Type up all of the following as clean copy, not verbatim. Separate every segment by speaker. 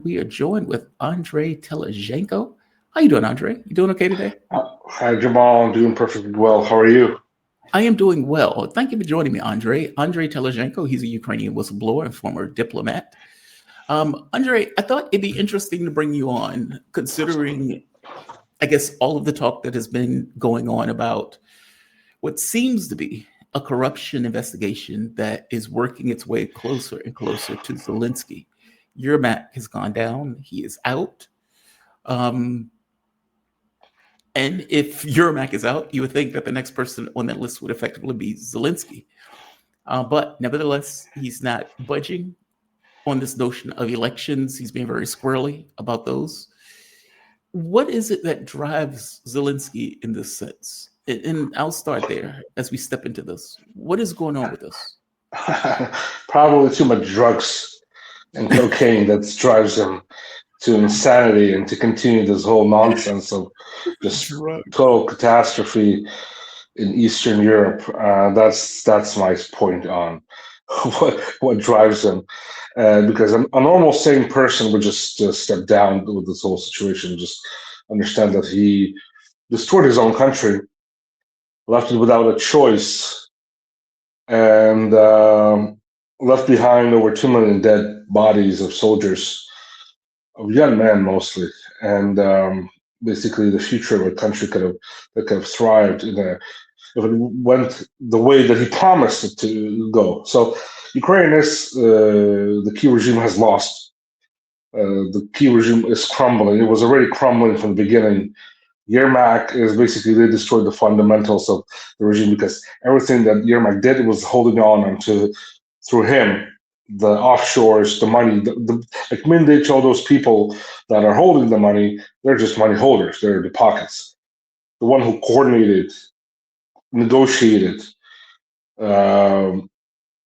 Speaker 1: We are joined with Andrei Telezhenko. How you doing, Andrei? You doing okay today?
Speaker 2: Hi, Jamal. I'm doing perfectly well. How are you?
Speaker 1: I am doing well. Thank you for joining me, Andrei. Andrei Telezhenko, he's a Ukrainian whistleblower and former diplomat. Andrei, I thought it'd be interesting to bring you on, considering, I guess, all of the talk that has been going on about what seems to be a corruption investigation that is working its way closer and closer to Zelensky. Yermak has gone down. He is out. Um, and if Yermak is out, you would think that the next person on that list would effectively be Zelensky. But nevertheless, he's not budging on this notion of elections. He's being very squirrely about those. What is it that drives Zelensky in this sense? And I'll start there as we step into this. What is going on with this?
Speaker 2: Probably too much drugs and cocaine that drives him to insanity and to continue this whole nonsense of just
Speaker 1: Drugs.
Speaker 2: total catastrophe in Eastern Europe. That's my point on what drives him. Because a normal sane person would just step down with this whole situation, just understand that he destroyed his own country, left it without a choice, and left behind over 2 million dead bodies of soldiers, of young men mostly, and basically the future of a country could have thrived if it went the way that he promised it to go. So Ukraine is the key regime has lost. The key regime is crumbling. It was already crumbling from the beginning. Yermak is basically they destroyed the fundamentals of the regime because everything that Yermak did was holding on to through him. The offshores, the money, like Mindich, all those people that are holding the money, they're just money holders. They're the pockets. The one who coordinated, negotiated, um,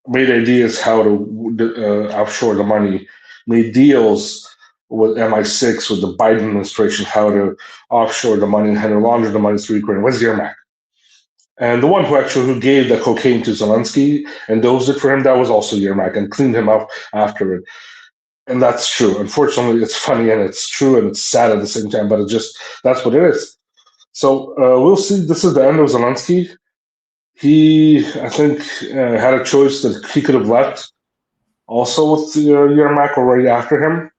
Speaker 2: made ideas how to offshore the money, made deals with MI6, with the Biden administration, how to offshore the money and how to launder the money through Ukraine. Where's Yermak? And the one who gave the cocaine to Zelensky and dosed it for him, that was also Yermak and cleaned him up after it. And that's true. Unfortunately, it's funny and it's true and it's sad at the same time, but that's what it is. So we'll see. This is the end of Zelensky. He, I think, had a choice that he could have left also with Yermak or right after him.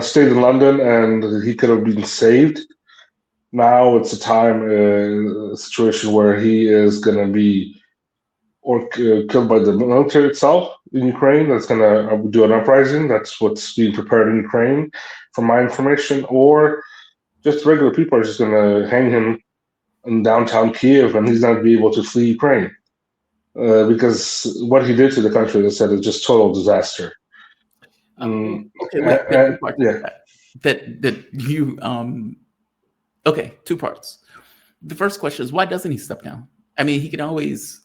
Speaker 2: Stayed in London and he could have been saved. Now it's a situation where he is going to be killed by the military itself in Ukraine. That's going to do an uprising. That's what's being prepared in Ukraine, from my information. Or just regular people are just going to hang him in downtown Kiev, and he's not be able to flee Ukraine because what he did to the country, as I said, is just total disaster.
Speaker 1: Okay, wait, two parts
Speaker 2: Yeah.
Speaker 1: that you okay, two parts. The first question is, why doesn't he step down? I mean, he can always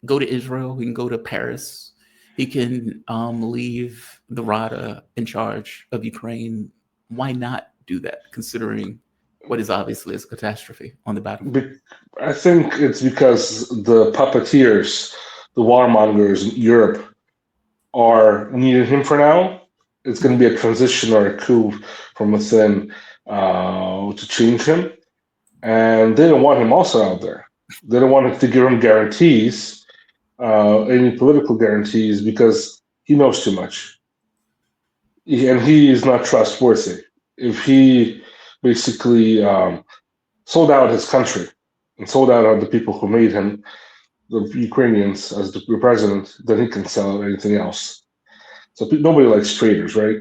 Speaker 1: go to Israel, he can go to Paris, he can leave the Rada in charge of Ukraine. Why not do that, considering what is obviously a catastrophe on the battlefield?
Speaker 2: I think it's because the puppeteers, the warmongers in Europe are needing him for now. It's going to be a transition or a coup from within to change him. And they don't want him also out there. They don't want to give him guarantees, any political guarantees, because he knows too much. And he is not trustworthy. If he basically sold out his country and sold out the people who made him, the Ukrainians, as the president, then he can sell anything else. So nobody likes traitors, right?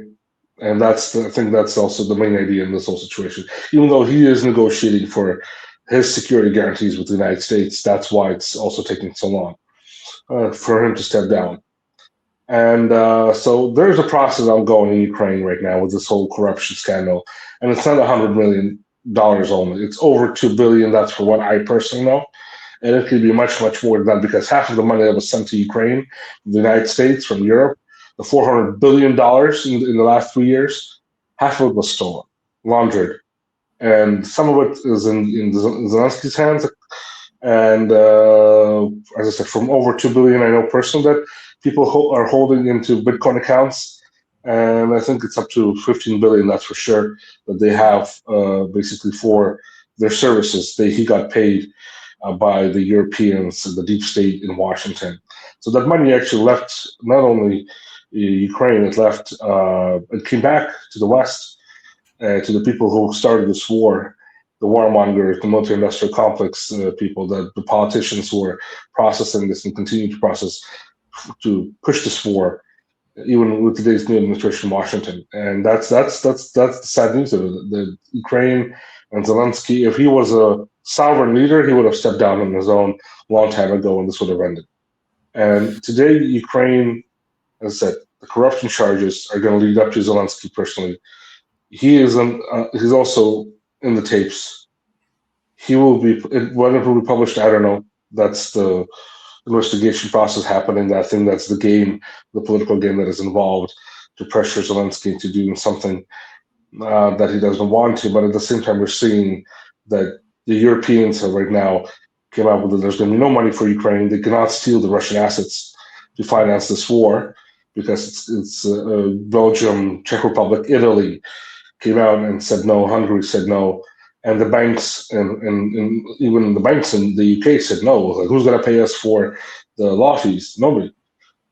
Speaker 2: And I think that's also the main idea in this whole situation. Even though he is negotiating for his security guarantees with the United States, that's why it's also taking so long for him to step down. And so there's a process ongoing in Ukraine right now with this whole corruption scandal, and it's not $100 million only. It's over $2 billion. That's for what I personally know, and it could be much, much more than that because half of the money that was sent to Ukraine, from the United States, from Europe, the $400 billion in the last 3 years, half of it was stolen, laundered, and some of it is in Zelensky's hands. And as I said, from over $2 billion, I know personally that people are holding into Bitcoin accounts and I think it's up to 15 billion. That's for sure. That they have basically for their services. He got paid by the Europeans, the deep state in Washington. So that money actually left not only Ukraine, it came back to the West, to the people who started this war, the warmongers, the military-industrial complex people, the politicians who are processing this and continue to process to push this war, even with today's new administration in Washington. And that's the sad news of it. The Ukraine and Zelensky, if he was a sovereign leader, he would have stepped down on his own a long time ago, and this would have ended. And today, Ukraine, as I said, the corruption charges are going to lead up to Zelensky personally. He's also in the tapes. He will be, whether it will be published, I don't know. That's the investigation process happening. I think that's the game, the political game that is involved to pressure Zelensky into doing something that he doesn't want to. But at the same time, we're seeing that the Europeans have right now came out with that there's going to be no money for Ukraine. They cannot steal the Russian assets to finance this war because it's Belgium, Czech Republic, Italy came out and said no. Hungary said no. And the banks and even the banks in the UK said no. Like, who's going to pay us for the law fees? Nobody.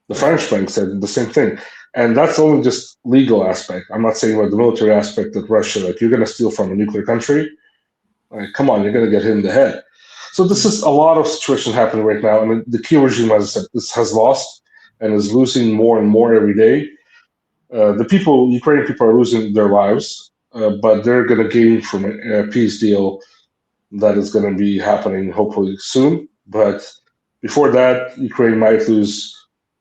Speaker 2: The French bank said the same thing. And that's only just legal aspect. I'm not saying about the military aspect that Russia, like, you're going to steal from a nuclear country. Like, come on, you're going to get hit in the head. So this is a lot of situations happening right now. And the Kiev regime, as I said, has lost and is losing more and more every day. Ukrainian people are losing their lives, but they're going to gain from a peace deal that is going to be happening hopefully soon. But before that, Ukraine might lose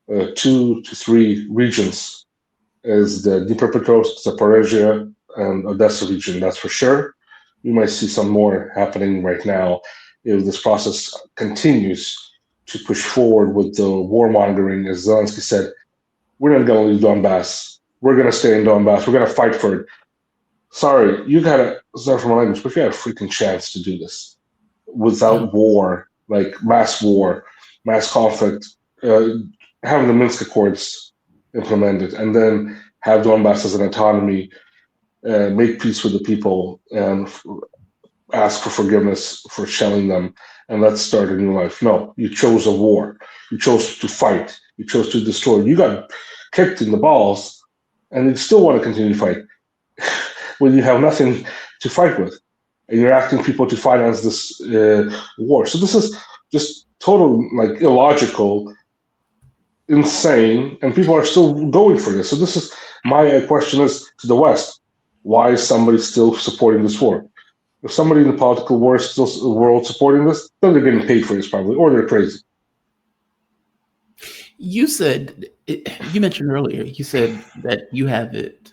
Speaker 2: 2 to 3 regions, as the Dnipropetrovsk, Zaporizhia, and Odessa region, that's for sure. We might see some more happening right now if this process continues to push forward with the warmongering. As Zelensky said, we're not going to leave Donbass. We're going to stay in Donbass. We're going to fight for it. Sorry, you got to, sorry for my language, but you had a freaking chance to do this without war, like mass conflict, having the Minsk Accords implemented, and then have Donbass as an autonomy, make peace with the people, and ask for forgiveness for shelling them, and let's start a new life. No, you chose a war. You chose to fight. You chose to destroy. You got kicked in the balls, and you still want to continue to fight when you have nothing to fight with, and you're asking people to finance this war. So this is just total, like, illogical, insane, and people are still going for this. So this is my question is to the West: why is somebody still supporting this war? If somebody in the political world is still world supporting this, then they're getting paid for this probably, or they're crazy.
Speaker 1: You said, you mentioned earlier, you said that you have it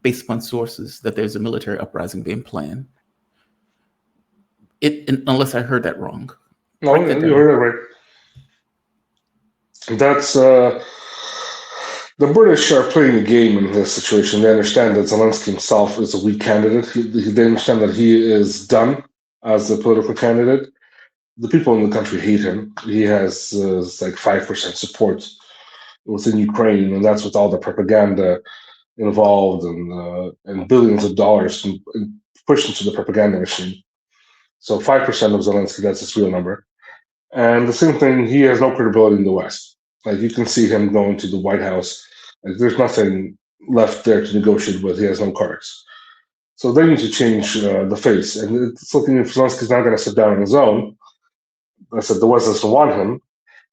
Speaker 1: based upon sources that there's a military uprising being planned. Unless I heard that wrong.
Speaker 2: No, you heard that right. That's the British are playing a game in this situation. They understand that Zelensky himself is a weak candidate. They understand that he is done as a political candidate. The people in the country hate him. He has like 5% support within Ukraine, and that's with all the propaganda involved and billions of dollars pushed into the propaganda machine. So 5% of Zelensky, that's his real number. And the same thing, he has no credibility in the West. Like, you can see him going to the White House. Like, there's nothing left there to negotiate with. He has no cards. So they need to change the face. And it's looking, if Zelensky's not going to sit down on his own, I said the West doesn't want him.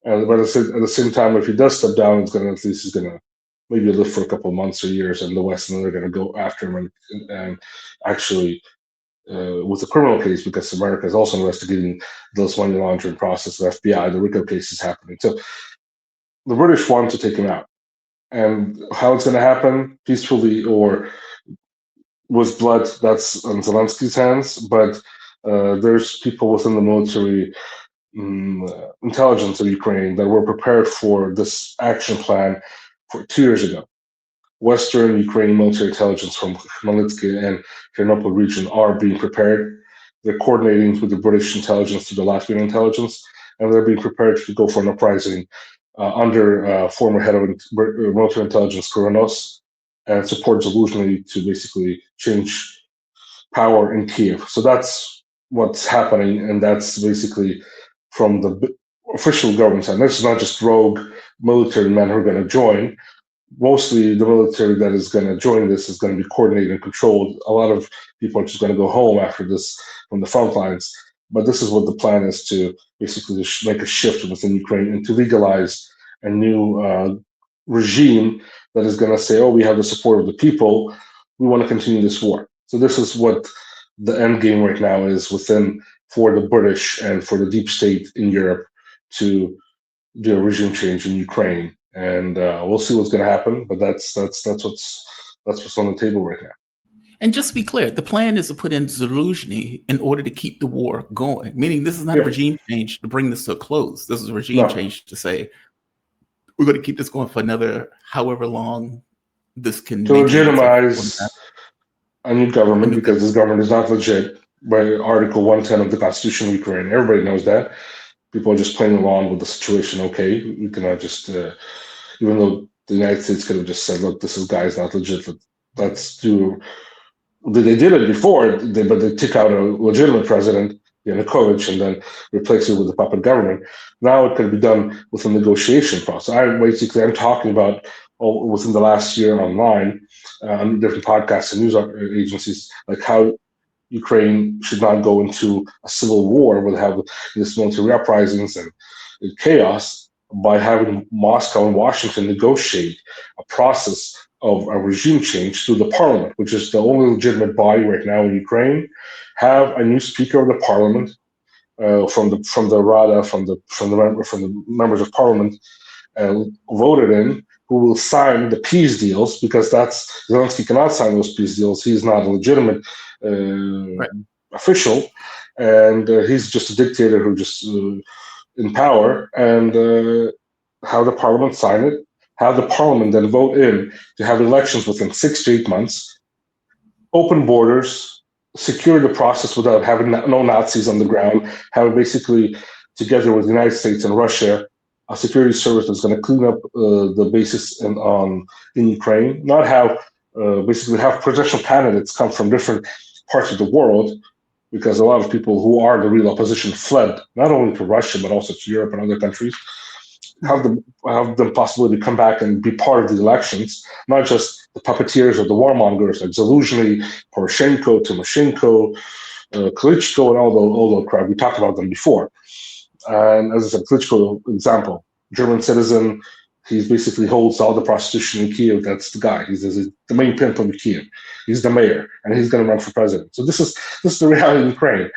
Speaker 2: But at the same time, if he does step down, he's going to maybe live for a couple of months or years in the West, and then they're going to go after him and actually with the criminal case, because America is also investigating those money laundering process, the FBI, the RICO case is happening. So the British want to take him out. And how it's going to happen, peacefully or with blood, that's on Zelensky's hands. But there's people within the military intelligence of Ukraine that were prepared for this action plan for 2 years ago. Western Ukrainian military intelligence from Khmelnytskyi and Ternopil region are being prepared. They're coordinating with the British intelligence to the Latvian intelligence, and they're being prepared to go for an uprising under former head of military intelligence Kuronos, and support Zelensky to basically change power in Kiev. So that's what's happening, and that's basically from the official government side. This is not just rogue military men who are going to join. Mostly the military that is going to join this is going to be coordinated and controlled. A lot of people are just going to go home after this from the front lines. But this is what the plan is, to basically make a shift within Ukraine and to legalize a new regime that is going to say, oh, we have the support of the people. We want to continue this war. So this is what the end game right now is for the British and for the deep state in Europe to do a regime change in Ukraine. And we'll see what's going to happen, but that's what's on the table right now.
Speaker 1: And just to be clear, the plan is to put in Zelensky in order to keep the war going, meaning this is not a regime change to bring this to a close. This is a regime change to say, we're going to keep this going for another however long this can
Speaker 2: to legitimize a new government, because this government is not legit by Article 110 of the Constitution of Ukraine. Everybody knows that. People are just playing along with the situation. Okay, we cannot just, even though the United States could have just said, look, this guy's not legit, let's do. They did it before, but they took out a legitimate president, Yanukovych, and then replaced it with a puppet government. Now it could be done with a negotiation process. I'm talking about within the last year online on different podcasts and news agencies, like how Ukraine should not go into a civil war with have this military uprisings and chaos, by having Moscow and Washington negotiate a process of a regime change through the parliament, which is the only legitimate body right now in Ukraine. Have a new speaker of the parliament from the Rada, from the members of parliament voted in, who will sign the peace deals, because Zelensky cannot sign those peace deals. He's not a legitimate official, and he's just a dictator who just in power. And have the parliament sign it, have the parliament then vote in to have elections within 6 to 8 months, open borders, secure the process without having no Nazis on the ground, have basically, together with the United States and Russia, a security service that's going to clean up the bases in Ukraine, not have basically have presidential candidates come from different parts of the world, because a lot of people who are the real opposition fled not only to Russia but also to Europe and other countries. Have them possibility to come back and be part of the elections, not just the puppeteers or the warmongers like Zelensky, Poroshenko, Timoshenko, Klitschko, and all the crowd. We talked about them before. And as I said, Klitschko example, German citizen. He basically holds all the prostitution in Kiev. That's the guy. He's the main pimp of Kiev. He's the mayor, and he's going to run for president. So this is the reality in Ukraine.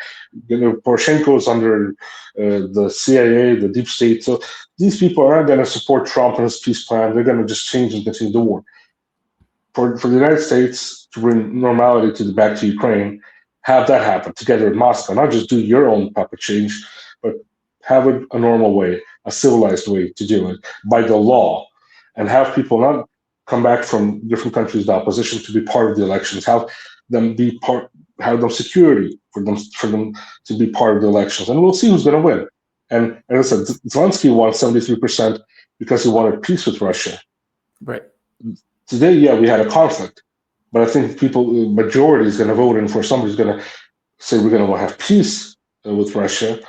Speaker 2: Poroshenko is under the CIA, the deep state. So these people are not going to support Trump and his peace plan. They're going to just change and continue the war. For the United States to bring normality back to Ukraine, have that happen together in Moscow. Not just do your own puppet change, but have it a normal way, a civilized way to do it by the law, and have people not come back from different countries, the opposition, to be part of the elections. Have them security for them to be part of the elections, and we'll see who's going to win. And as I said, Zelensky won 73% because he wanted peace with Russia.
Speaker 1: Right.
Speaker 2: Today, yeah, we had a conflict, but I think majority is going to vote in for somebody who's going to say we're going to have peace with Russia.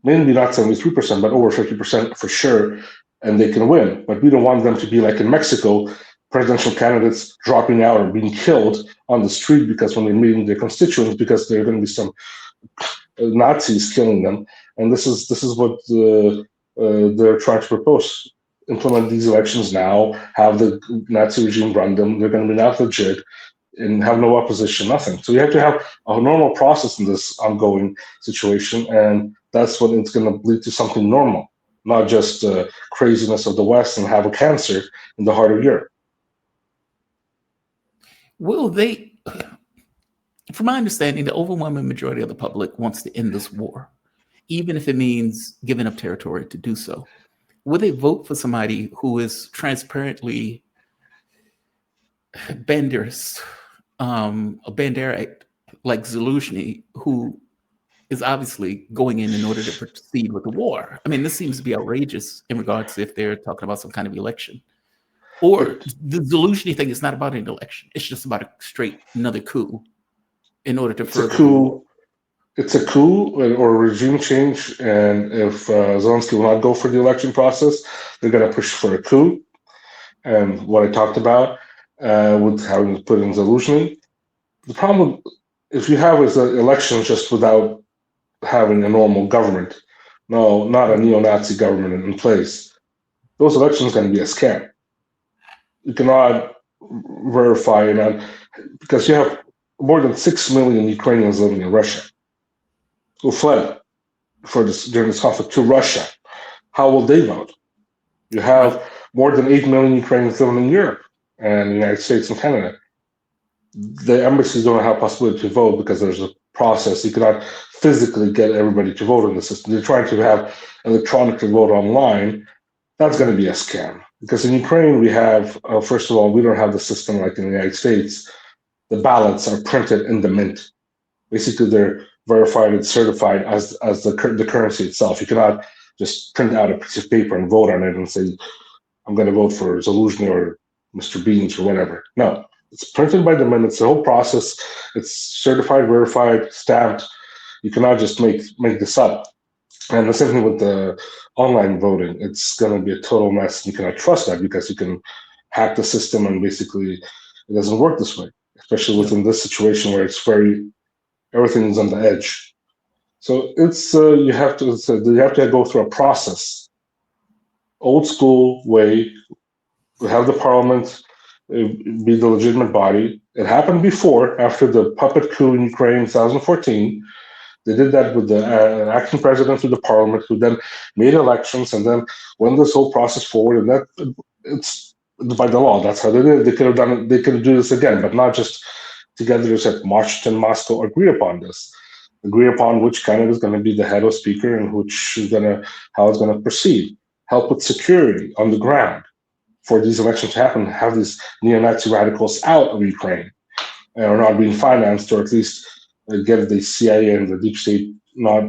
Speaker 2: Maybe not 73%, but over 50% for sure, and they can win. But we don't want them to be like in Mexico, presidential candidates dropping out or being killed on the street because when they're meeting their constituents, because there are going to be some Nazis killing them. And this is what they're trying to propose. Implement these elections now, have the Nazi regime run them. They're going to be not legit and have no opposition, nothing. So you have to have a normal process in this ongoing situation, and that's when it's going to lead to something normal, not just craziness of the West and have a cancer in the heart of Europe.
Speaker 1: Will they, from my understanding, the overwhelming majority of the public wants to end this war, even if it means giving up territory to do so. Will they vote for somebody who is transparently a banderite like Zelensky, who is obviously going in order to proceed with the war. I mean, this seems to be outrageous in regards to if they're talking about some kind of election. Or the Zelensky thing is not about an election. It's just about a straight another coup in order to further the war.
Speaker 2: It's a coup or a regime change, and if Zelensky will not go for the election process, they're going to push for a coup. And what I talked about with having to put in Zelensky, the problem if you have is an election just without having a normal government, no, not a neo-Nazi government in place, those elections are going to be a scam. You cannot verify it because you have more than 6 million Ukrainians living in Russia who fled during this conflict to Russia. How will they vote? You have more than 8 million Ukrainians living in Europe and the United States and Canada. The embassies don't have possibility to vote because there's a process. You cannot physically get everybody to vote in the system. They're trying to have electronic to vote online. That's going to be a scam. Because in Ukraine, we have, first of all, we don't have the system like in the United States. The ballots are printed in the mint. Basically, they're verified and certified as the currency itself. You cannot just print out a piece of paper and vote on it and say, I'm going to vote for Zelensky or Mr. Beans or whatever. No, it's printed by the mint. It's the whole process. It's certified, verified, stamped. You cannot just make this up. And the same thing with the online voting. It's going to be a total mess. You cannot trust that because you can hack the system and basically it doesn't work this way, especially within this situation where it's everything is on the edge. So it's you have to go through a process, old school way. We have the parliament be the legitimate body. It happened before, after the puppet coup in Ukraine in 2014. They did that with the acting president of the parliament, who then made elections and then went this whole process forward. And it's by the law. That's how they did it. They could have done it. They could do this again, but not just together as at Washington, Moscow agree upon this. Agree upon which candidate is going to be the head of speaker and how it's going to proceed. Help with security on the ground for these elections to happen. Have these neo-Nazi radicals out of Ukraine or not being financed, or at least get the CIA and the deep state not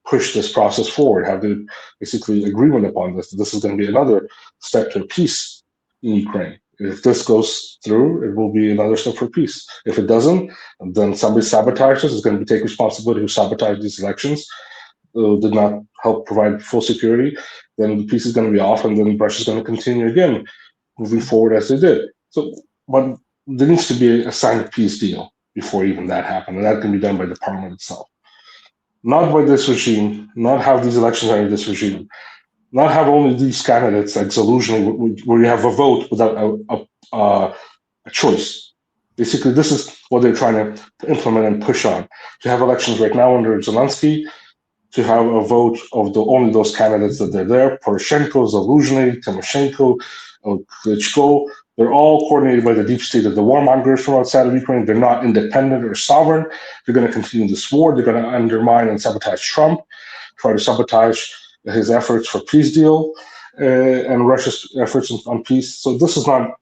Speaker 2: push this process forward. Have the basically agreement upon this. This is going to be another step to peace in Ukraine. If this goes through, it will be another step for peace. If it doesn't, then somebody sabotages. It's going to take responsibility who sabotaged these elections, did not help provide full security. Then the peace is going to be off, and then Russia is going to continue again, moving forward as they did. So, but there needs to be a signed peace deal before even that happened, and that can be done by the parliament itself. Not by this regime, not have these elections under this regime, not have only these candidates like Zelensky, where you have a vote without a choice. Basically, this is what they're trying to implement and push on. To have elections right now under Zelensky, to have a vote of only those candidates that they're there, Poroshenko, Zelensky, Tymoshenko, Klitschko. They're all coordinated by the deep state of the warmongers from outside of Ukraine. They're not independent or sovereign. They're going to continue this war. They're going to undermine and sabotage Trump, try to sabotage his efforts for peace deal and Russia's efforts on peace. So this is not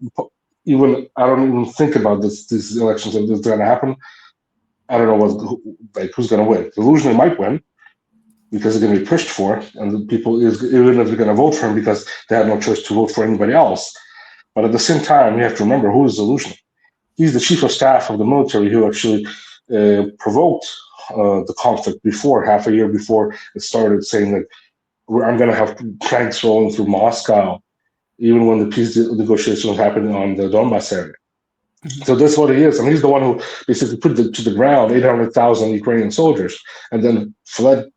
Speaker 2: even, I don't even think about these elections that are going to happen. I don't know who's going to win. Zelensky might win because they're going to be pushed for it, and the people, even if they're going to vote for him because they have no choice to vote for anybody else. But at the same time, you have to remember who is Zelensky. He's the chief of staff of the military who actually provoked the conflict half a year before it started, saying that I'm going to have tanks rolling through Moscow, even when the peace negotiations was happening on the Donbass area. So that's what he is. And he's the one who basically put to the ground 800,000 Ukrainian soldiers and then fled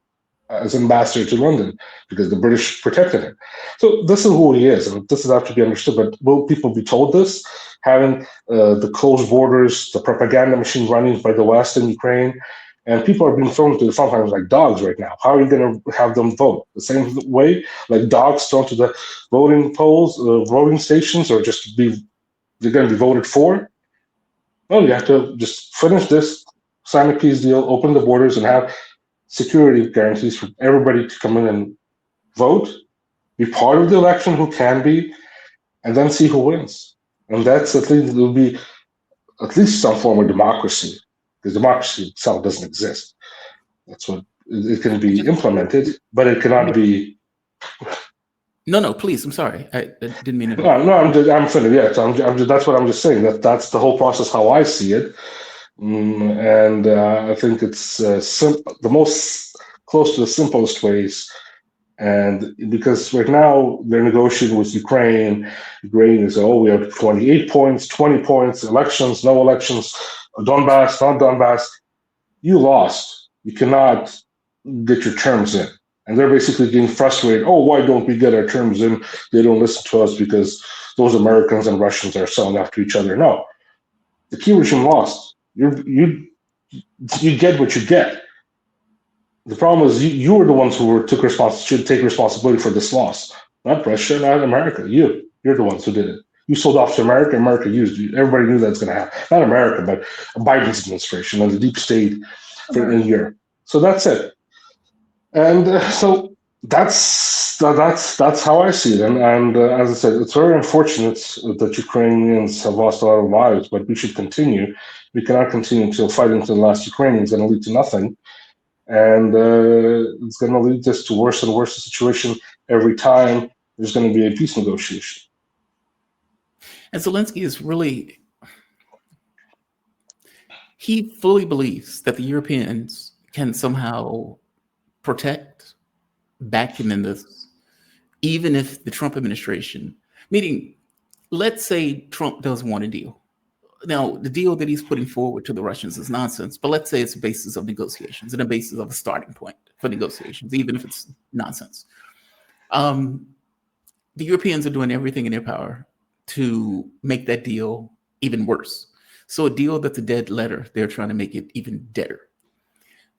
Speaker 2: as ambassador to London because the British protected him. So this is who he is, and this is have to be understood. But will people be told this? Having the closed borders, the propaganda machine running by the West in Ukraine, and people are being thrown to the front lines like dogs right now. How are you going to have them vote? The same way, like dogs thrown to the voting polls, voting stations, or they're going to be voted for? No, you have to just finish this, sign a peace deal, open the borders, and have security guarantees for everybody to come in and vote, be part of the election who can be, and then see who wins. And that's at least, will be at least some form of democracy, because democracy itself doesn't exist. That's what It can be implemented, but it cannot be.
Speaker 1: No, please. I'm sorry. I didn't mean to.
Speaker 2: I'm finished. Yeah, that's what I'm just saying. That's the whole process how I see it, and I think it's the most close to the simplest ways. And because right now they're negotiating with Ukraine, Ukraine is, we have 28 points, 20 points, elections, no elections, Donbass, not Donbass. You lost. You cannot get your terms in. And they're basically getting frustrated. Oh, why don't we get our terms in? They don't listen to us because those Americans and Russians are selling after each other. No, the Key regime lost. You get what you get. The problem is you were the ones who should take responsibility for this loss, not Russia, not America. You're the ones who did it. You sold off to America. America used you. Everybody knew that's going to happen. Not America, but Biden's administration and the deep state in Europe. So that's it. And so that's how I see it. And as I said, it's very unfortunate that Ukrainians have lost a lot of lives, but we should continue. We cannot continue until fighting to the last Ukrainian is going to lead to nothing. And it's going to lead us to worse and worse situation every time there's going to be a peace negotiation.
Speaker 1: And Zelensky is really, he fully believes that the Europeans can somehow protect, back him in this, even if the Trump administration, meaning, let's say Trump does want a deal. Now, the deal that he's putting forward to the Russians is nonsense, but let's say it's a basis of negotiations and a basis of a starting point for negotiations, even if it's nonsense. The Europeans are doing everything in their power to make that deal even worse. So a deal that's a dead letter, they're trying to make it even deader.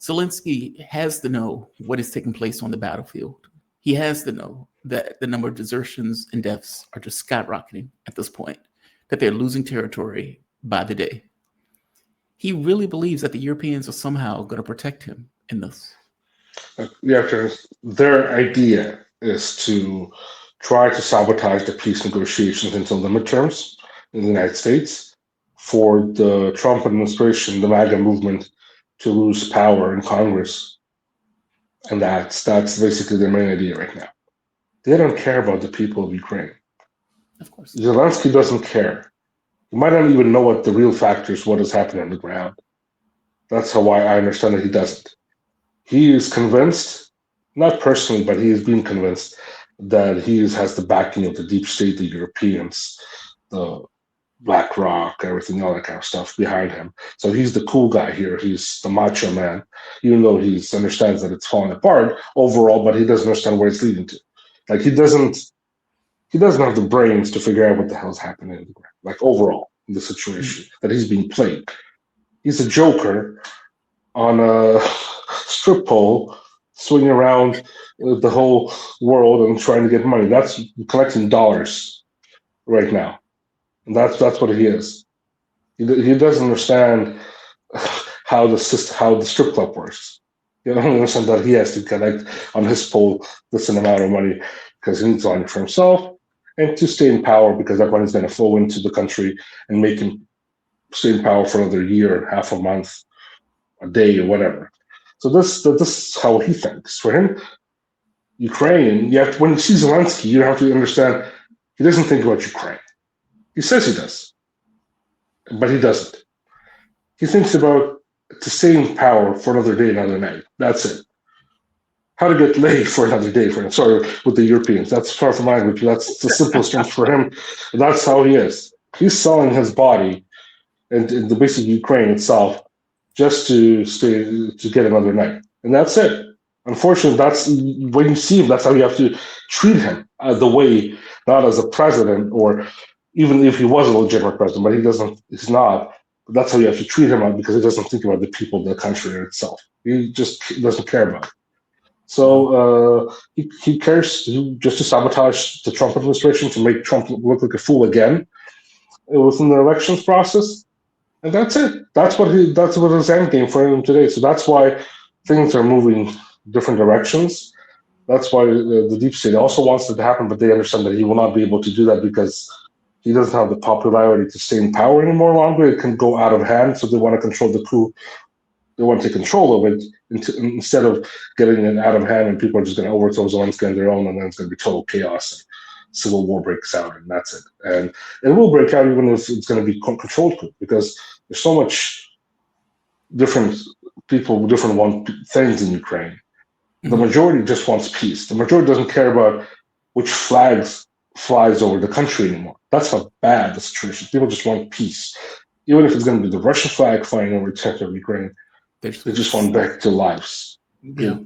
Speaker 1: Zelensky has to know what is taking place on the battlefield. He has to know that the number of desertions and deaths are just skyrocketing at this point, that they're losing territory by the day. He really believes that the Europeans are somehow going to protect him in this.
Speaker 2: Yeah, their idea is to try to sabotage the peace negotiations until the midterms in the United States, for the Trump administration, the MAGA movement, to lose power in Congress. And that's basically their main idea right now. They don't care about the people of Ukraine.
Speaker 1: Of course.
Speaker 2: Zelensky doesn't care. He might not even know what the real factors, what is happening on the ground. That's how I understand that he doesn't. He is convinced, not personally, but he is being convinced that he has the backing of the deep state, the Europeans, the BlackRock, everything, all that kind of stuff behind him. So he's the cool guy here. He's the macho man, even though he understands that it's falling apart overall, but he doesn't understand where it's leading to. Like he doesn't have the brains to figure out what the hell's happening in the ground, like overall in the situation that he's being played. He's a joker on a strip pole, swinging around the whole world and trying to get money. That's collecting dollars right now. And that's what he is. He doesn't understand how the strip club works. He doesn't understand that he has to collect on his pole this amount of money because he needs money for himself and to stay in power, because that money is going to flow into the country and make him stay in power for another year, half a month, a day, or whatever. So this is how he thinks. For him, Ukraine, when you see Zelensky, you have to understand he doesn't think about Ukraine. He says he does, but he doesn't. He thinks about to stay in power for another day, another night. That's it. How to get laid for another day, with the Europeans. That's far from language. That's the simplest terms for him. That's how he is. He's selling his body and the basic Ukraine itself just to get another night. And that's it. Unfortunately, that's when you see him, that's how you have to treat him the way, not as a president, or even if he was a legitimate president, but he's not. But that's how you have to treat him because he doesn't think about the people, the country itself. He just doesn't care about it. So he cares just to sabotage the Trump administration, to make Trump look like a fool again within the elections process. And that's it. That's what his end game for him today. So that's why things are moving different directions. That's why the deep state also wants it to happen, but they understand that he will not be able to do that because he doesn't have the popularity to stay in power anymore longer. It can go out of hand, so they want to control the coup They want to take control of it instead of getting an out of hand and people are just going to overthrow Zelensky on their own, and then it's going to be total chaos and civil war breaks out, and that's it. And it will break out even if it's going to be controlled coup, because there's so much different people, different want things in Ukraine. The majority just wants peace. The majority doesn't care about which flags flies over the country anymore. That's how bad the situation is. People just want peace. Even if it's going to be the Russian flag flying over the territory of Ukraine, they just want back to lives.
Speaker 1: Yeah.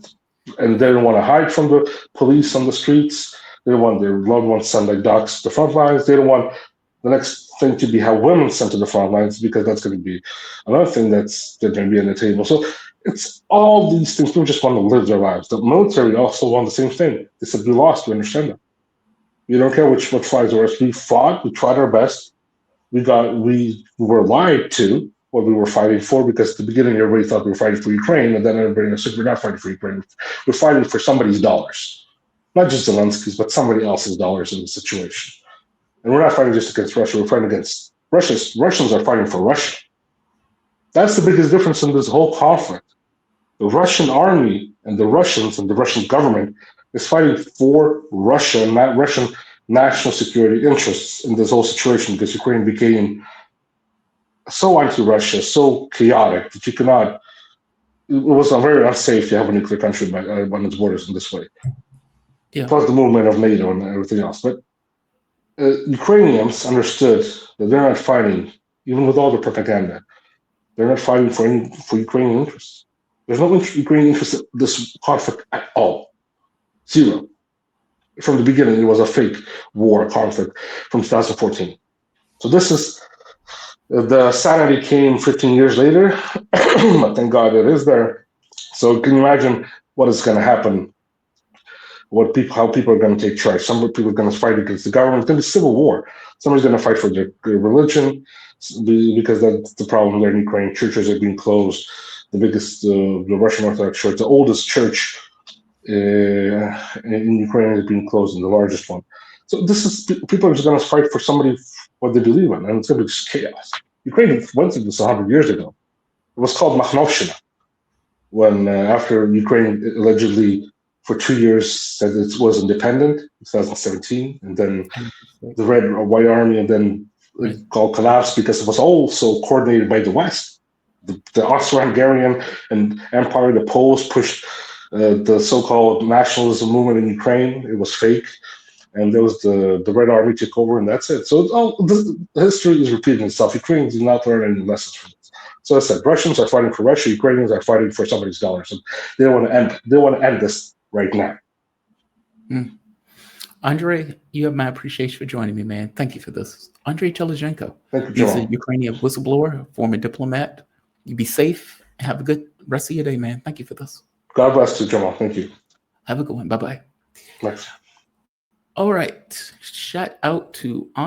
Speaker 2: And they don't want to hide from the police on the streets. They don't want their loved ones sent like dogs to the front lines. They don't want the next thing to be have women sent to the front lines, because that's going to be another thing that's going to be on the table. So it's all these things. People just want to live their lives. The military also want the same thing. They said, we lost, we understand that. We don't care what flies over us. We fought, we tried our best. We were lied to what we were fighting for, because at the beginning everybody thought we were fighting for Ukraine, and then everybody said we're not fighting for Ukraine. We're fighting for somebody's dollars. Not just Zelensky's, but somebody else's dollars in the situation. And we're not fighting just against Russia, we're fighting against Russia. Russians are fighting for Russia. That's the biggest difference in this whole conflict. The Russian army and the Russians and the Russian government is fighting for Russia, not Russian national security interests in this whole situation, because Ukraine became so anti-Russia, so chaotic that you cannot. It was very unsafe to have a nuclear country on its borders in this way.
Speaker 1: Yeah.
Speaker 2: Plus the movement of NATO and everything else. But Ukrainians understood that they're not fighting, even with all the propaganda, they're not fighting for Ukrainian interests. There's no Ukrainian interest in this conflict at all. Zero. From the beginning, it was a fake war conflict from 2014. So this is, the sanity came 15 years later, but thank God it is there. So can you imagine what is going to happen? How people are going to take charge. Some people are going to fight against the government. It's going to be civil war. Somebody's going to fight for their religion, because that's the problem there in Ukraine. Churches are being closed. The biggest, the Russian Orthodox Church, the oldest church in Ukraine, is being closed, and the largest one. So this is, people are just going to fight for somebody what they believe in, and it's going to be just chaos. Ukraine went through this 100 years ago. It was called Makhnovshina, when after Ukraine allegedly for 2 years said it was independent, 2017, and then the Red or White Army, and then it all collapsed because it was also coordinated by the West. The Austro-Hungarian and Empire, the Poles pushed the so-called nationalism movement in Ukraine. It was fake, and there was the Red Army took over, and that's it. So the history is repeating itself. Ukrainians did not learn any lessons from this. So I said, Russians are fighting for Russia. Ukrainians are fighting for somebody's dollars, and they want to end this right now.
Speaker 1: Andrei, you have my appreciation for joining me, man. Thank you for this. Andrei Telizhenko.
Speaker 2: Thank you,
Speaker 1: He's a Ukrainian whistleblower, former diplomat. You be safe. Have a good rest of your day, man. Thank you for this.
Speaker 2: God bless you, Jamal. Thank you.
Speaker 1: Have a good one. Bye-bye.
Speaker 2: Thanks.
Speaker 1: All right. Shout out to